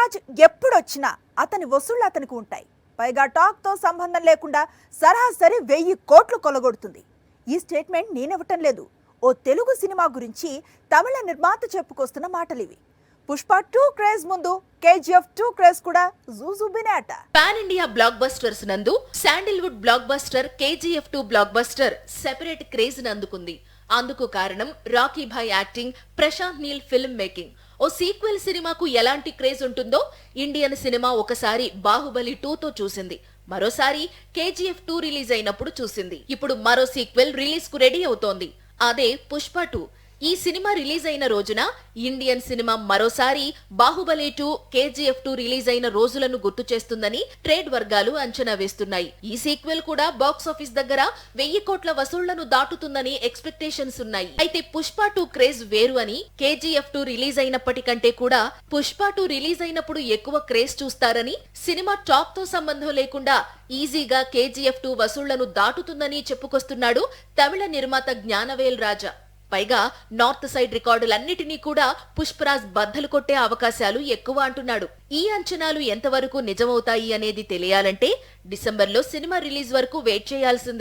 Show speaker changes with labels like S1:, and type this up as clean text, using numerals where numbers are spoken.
S1: రాజ్ ఎప్పుడొచ్చినా అతని వసూళ్లు అతనికి ఉంటాయి. పైగా టాక్ తో సంబంధం లేకుండా సరాసరి 1000 కోట్లు కొలగొడుతుంది. ఈ స్టేట్మెంట్ నేనివ్వటం లేదు. ఓ తెలుగు సినిమా గురించి తమిళ నిర్మాత చెప్పుకొస్తున్న మాటలివి. పుష్ప 2 క్రేజ్ ముందు కేజీఎఫ్ 2 క్రేజ్ కూడా జూజుబినే అట.
S2: పాన్ ఇండియా బ్లాక్ బస్టర్స్ నందు Sandalwood blockbuster KGF 2 blockbuster separate craze అందుకుంది. అందుకు కారణం Rocky bhai acting, Prashanth Neel film making. ఓ సీక్వెల్ సినిమాకు ఎలాంటి క్రేజ్ ఉంటుందో ఇండియన్ సినిమా ఒకసారి బాహుబలి 2 తో చూసింది, మరోసారి కేజీఎఫ్ 2 రిలీజ్ అయినప్పుడు చూసింది. ఇప్పుడు మరో సీక్వెల్ రిలీజ్ కు రెడీ అవుతోంది, అదే పుష్ప 2. ఈ సినిమా రిలీజ్ అయిన రోజున ఇండియన్ సినిమా మరోసారి బాహుబలి 2, కేజీఎఫ్ 2 రిలీజ్ అయిన రోజులను గుర్తు చేస్తుందని ట్రేడ్ వర్గాలు అంచనా వేస్తున్నాయి. ఈ సీక్వెల్ కూడా బాక్స్ ఆఫీస్ దగ్గర 1000 కోట్ల వసూళ్లను దాటుతుందని ఎక్స్పెక్టేషన్స్ ఉన్నాయి. అయితే పుష్ప 2 క్రేజ్ వేరు అని, కేజీఎఫ్ 2 రిలీజ్ అయినప్పటికంటే కూడా పుష్ప 2 రిలీజ్ అయినప్పుడు ఎక్కువ క్రేజ్ చూస్తారని, సినిమా టాప్ తో సంబంధం లేకుండా ఈజీగా కేజీఎఫ్ 2 వసూళ్లను దాటుతుందని చెప్పుకొస్తున్నాడు తమిళ నిర్మాత జ్ఞానవేల్ రాజా. పైగా నార్త్ సైడ్ రికార్డులన్నిటినీ కూడా పుష్పరాజ్ బద్దలు కొట్టే అవకాశాలు ఎక్కువ అంటున్నాడు. ఈ అంచనాలు ఎంతవరకు నిజమవుతాయి అనేది తెలియాలంటే డిసెంబర్లో సినిమా రిలీజ్ వరకు వెయిట్ చేయాల్సిందే.